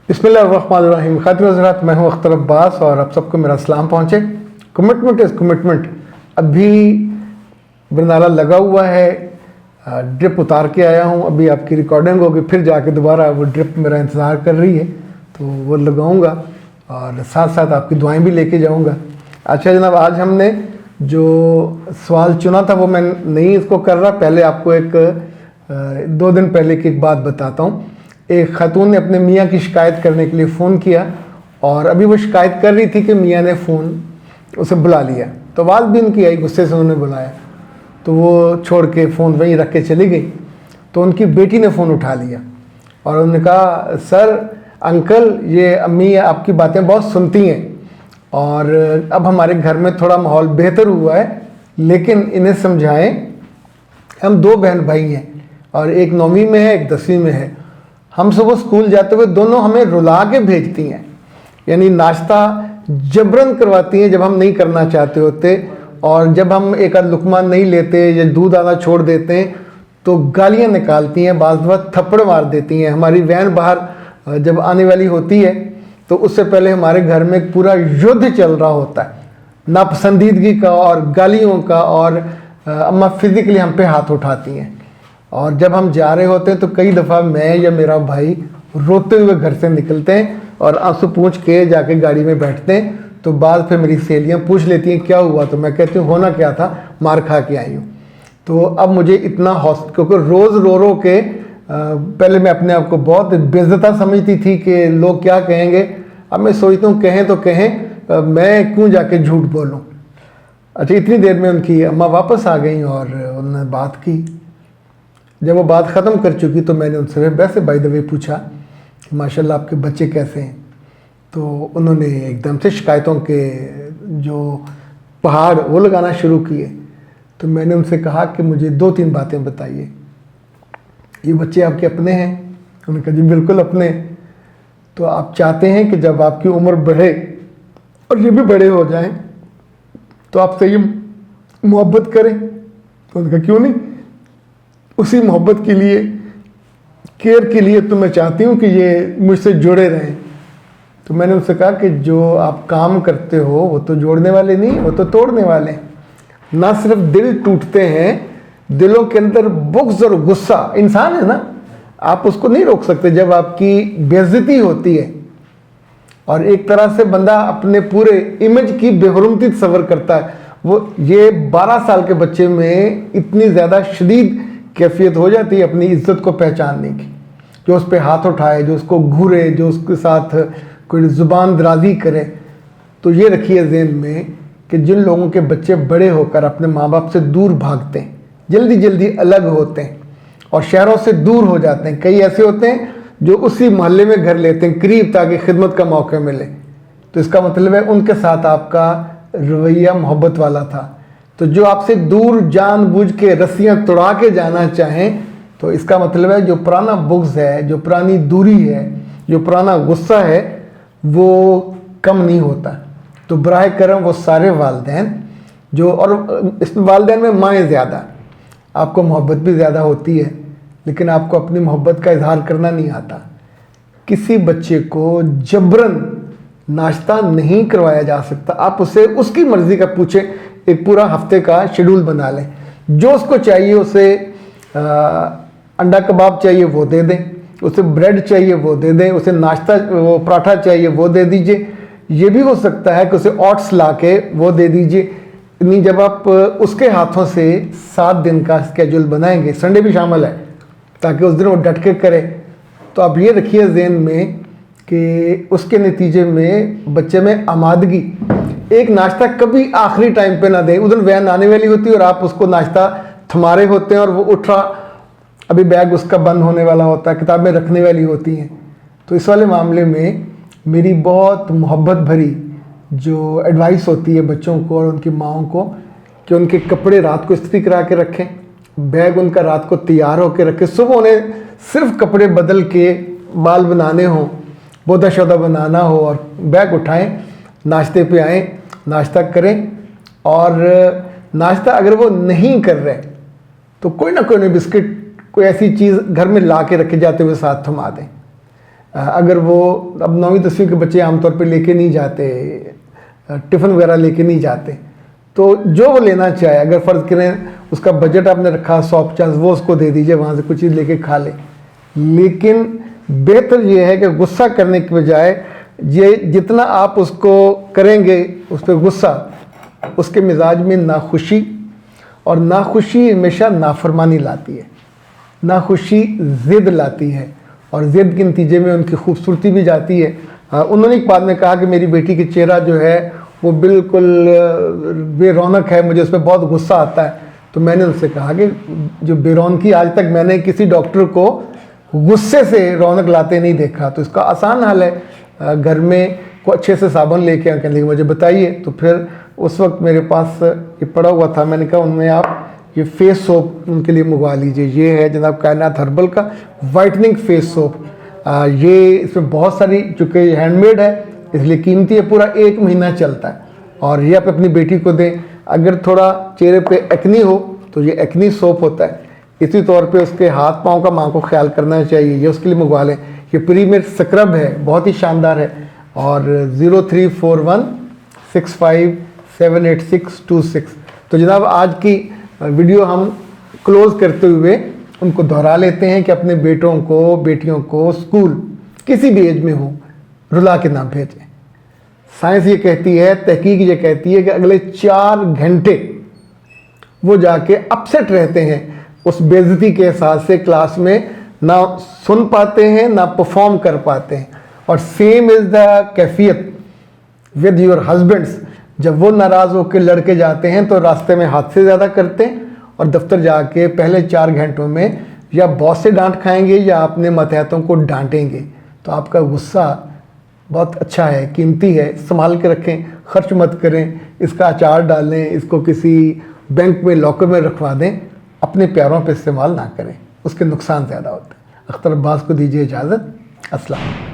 बिस्मिल्लाहिर्रहमानिर्रहीम। खातिन हज़रात, मैं हूँ अख्तर अब्बास और आप सबको मेरा सलाम पहुँचे। Commitment is commitment. अभी बरनाला लगा हुआ है, ड्रिप उतार के आया हूँ। अभी आपकी रिकॉर्डिंग होगी, फिर जाके दोबारा वो ड्रिप मेरा इंतज़ार कर रही है, तो वो लगाऊंगा और साथ साथ आपकी दुआएं भी लेके जाऊंगा। अच्छा जनाब, आज हमने जो सवाल चुना था वो मैं नहीं इसको कर रहा। पहले आपको एक 2 दिन पहले की एक बात बताता हूँ। एक खातून ने अपने मियाँ की शिकायत करने के लिए फ़ोन किया और अभी वो शिकायत कर रही थी कि मियाँ ने फ़ोन उसे बुला लिया, तो आवाज़ भी उनकी आई, गुस्से से उन्होंने बुलाया, तो वो छोड़ के फ़ोन वहीं रख के चली गई। तो उनकी बेटी ने फ़ोन उठा लिया और उन्होंने कहा, सर अंकल, ये अम्मी आपकी बातें बहुत सुनती हैं और अब हमारे घर में थोड़ा माहौल बेहतर हुआ है, लेकिन इन्हें समझाएं, हम 2 बहन भाई हैं और एक 9वीं में है, एक 10वीं में है। हम सुबह स्कूल जाते हुए दोनों हमें रुला के भेजती हैं, यानी नाश्ता जबरन करवाती हैं जब हम नहीं करना चाहते होते, और जब हम एक आध लुकमा नहीं लेते या दूध आना छोड़ देते हैं तो गालियां निकालती हैं, बाज़ दफ़ा थप्पड़ मार देती हैं। हमारी वैन बाहर जब आने वाली होती है तो उससे पहले हमारे घर में एक पूरा युद्ध चल रहा होता है, नापसंदीदगी का और गालियों का, और अम्मा फिज़िकली हम पे हाथ उठाती हैं। और जब हम जा रहे होते हैं तो कई दफ़ा मैं या मेरा भाई रोते हुए घर से निकलते हैं और आंसू पूंछ के जाके गाड़ी में बैठते हैं। तो बाद फिर मेरी सहेलियाँ पूछ लेती हैं क्या हुआ, तो मैं कहती हूँ होना क्या था, मार खा के आई हूँ। तो अब मुझे इतना क्योंकि रोज़ रो रो के पहले मैं अपने आप को बहुत बेइज्जता समझती थी कि लोग क्या कहेंगे। अब मैं सोचता हूँ कहें तो कहें, मैं क्यों जाके झूठ बोलूँ। अच्छा, इतनी देर में उनकी अम्मा वापस आ गई और उन्होंने बात की। जब वो बात ख़त्म कर चुकी तो मैंने उनसे वैसे बाय द वे पूछा कि माशाल्लाह आपके बच्चे कैसे हैं। तो उन्होंने एकदम से शिकायतों के जो पहाड़ वो लगाना शुरू किए। तो मैंने उनसे कहा कि मुझे 2-3 बातें बताइए, ये बच्चे आपके अपने हैं? उन्होंने कहा जी बिल्कुल अपने। तो आप चाहते हैं कि जब आपकी उम्र बढ़े और ये भी बड़े हो जाएं तो आपसे ये मोहब्बत करें? तो उन्होंने कहा क्यों नहीं, उसी मोहब्बत के लिए, केयर के लिए तो मैं चाहती हूँ कि ये मुझसे जुड़े रहें। तो मैंने उनसे कहा कि जो आप काम करते हो वो तो जोड़ने वाले नहीं, वो तो तोड़ने वाले हैं। ना सिर्फ दिल टूटते हैं, दिलों के अंदर बुग़्ज़ और गुस्सा, इंसान है ना, आप उसको नहीं रोक सकते। जब आपकी बेइज्जती होती है और एक तरह से बंदा अपने पूरे इमेज की बेहुरमती तस्वर करता है, वो ये 12 साल के बच्चे में इतनी ज़्यादा शदीद कैफियत हो जाती है अपनी इज्जत को पहचानने की, जो उस पर हाथ उठाए, जो उसको घूरे, जो उसके साथ कोई ज़ुबान दराजी करे। तो ये रखिए ज़हन में कि जिन लोगों के बच्चे बड़े होकर अपने माँ बाप से दूर भागते हैं, जल्दी जल्दी अलग होते हैं और शहरों से दूर हो जाते हैं, कई ऐसे होते हैं जो उसी मोहल्ले में घर लेते हैं करीब ताकि खिदमत का मौका मिले, तो इसका मतलब है उनके साथ आपका रवैया मोहब्बत वाला था। तो जो आपसे दूर जानबूझ के रस्सियाँ तोड़ा के जाना चाहें, तो इसका मतलब है जो पुराना बुग़्ज़ है, जो पुरानी दूरी है, जो पुराना गुस्सा है, वो कम नहीं होता। तो बराए करम वो सारे वालिदैन जो, और इस वालिदैन में माएँ ज़्यादा, आपको मोहब्बत भी ज़्यादा होती है, लेकिन आपको अपनी मोहब्बत का इजहार करना नहीं आता। किसी बच्चे को जबरन नाश्ता नहीं करवाया जा सकता। आप उसे उसकी मर्ज़ी का पूछें, एक पूरा हफ्ते का शेड्यूल बना लें, जो उसको चाहिए, उसे अंडा कबाब चाहिए वो दे दें, उसे ब्रेड चाहिए वो दे दें, उसे नाश्ता वो पराठा चाहिए वो दे दीजिए। ये भी हो सकता है कि उसे ओट्स ला के वो दे दीजिए। नहीं, जब आप उसके हाथों से 7 दिन का स्केड्यूल बनाएंगे, संडे भी शामिल है, ताकि उस दिन वो डट के करे, तो आप ये रखिए ज़हन में कि उसके नतीजे में बच्चे में आमादगी, एक नाश्ता कभी आखिरी टाइम पे ना दें। उधर वैन आने वाली होती है और आप उसको नाश्ता थमारे होते हैं और वो उठ रहा, अभी बैग उसका बंद होने वाला होता है, किताबें रखने वाली होती हैं। तो इस वाले मामले में मेरी बहुत मोहब्बत भरी जो एडवाइस होती है बच्चों को और उनकी माओं को कि उनके कपड़े रात को इस्त्री करा के रखें, बैग उनका रात को तैयार होकर रखें, सुबह उन्हें सिर्फ कपड़े बदल के बाल बनाने हों, बोदा शोदा बनाना हो और बैग उठाएं, नाश्ते पे आएँ, नाश्ता करें। और नाश्ता अगर वो नहीं कर रहे तो कोई ना कोई बिस्किट, कोई ऐसी चीज़ घर में ला के रखे जाते हुए साथ थमा दें। अगर वो अब 9वीं 10वीं के बच्चे आमतौर पे लेके नहीं जाते, टिफ़िन वगैरह लेके नहीं जाते, तो जो वो लेना चाहे, अगर फ़र्ज़ करें उसका बजट आपने रखा 100-50, वो उसको दे दीजिए, वहाँ से कुछ चीज़ लेके खा ले। लेकिन बेहतर ये है कि गुस्सा करने के बजाय ये जितना आप उसको करेंगे उस पर गुस्सा, उसके मिजाज में नाखुशी, और नाखुशी हमेशा नाफरमानी लाती है, नाखुशी ज़िद लाती है, और ज़िद के नतीजे में उनकी खूबसूरती भी जाती है। उन्होंने एक बाद में कहा कि मेरी बेटी का चेहरा जो है वो बिल्कुल बेरौनक है, मुझे उस पर बहुत गुस्सा आता है। तो मैंने उनसे कहा कि जो बेरौनकी, आज तक मैंने किसी डॉक्टर को गुस्से से रौनक लाते नहीं देखा। तो इसका आसान हल है, घर में को अच्छे से साबुन लेके आके लेकिन मुझे बताइए। तो फिर उस वक्त मेरे पास ये पड़ा हुआ था, मैंने कहा उनमें आप ये फेस सोप उनके लिए मंगवा लीजिए। ये है जनाब कायनात हर्बल का वाइटनिंग फेस सोप। ये इसमें बहुत सारी, चूँकि हैंडमेड है इसलिए कीमती है, पूरा 1 महीना चलता है, और ये आप अपनी बेटी को दें। अगर थोड़ा चेहरे पे एक्नी हो तो ये एक्नी सोप होता है। इसी तौर पे उसके हाथ पाँव का माँ को ख्याल करना चाहिए, ये उसके लिए मंगवा लें। ये प्रीमियर स्क्रब है, बहुत ही शानदार है। और 0341657826। तो जनाब आज की वीडियो हम क्लोज़ करते हुए उनको दोहरा लेते हैं कि अपने बेटों को, बेटियों को स्कूल किसी भी एज में हो रुला के ना भेजें। साइंस ये कहती है, तहकीक ये कहती है कि अगले 4 घंटे वो जाके अपसेट रहते हैं, उस बेइज्जती के एहसास से क्लास में ना सुन पाते हैं ना परफॉर्म कर पाते हैं। और सेम इज़ द कैफियत विद योर हस्बैंड्स। जब वो नाराज़ होकर लड़के जाते हैं तो रास्ते में हादसे ज़्यादा करते हैं, और दफ्तर जाके पहले 4 घंटों में या बॉस से डांट खाएंगे या अपने मतहतों को डांटेंगे। तो आपका गुस्सा बहुत अच्छा है, कीमती है, संभाल के रखें, खर्च मत करें, इसका अचार डालें, इसको किसी बैंक में लॉकर में रखवा दें, अपने प्यारों पे इस्तेमाल ना करें, उसके नुकसान ज़्यादा होते हैं। अख्तर अब्बास को दीजिए इजाज़त। अस्सलाम।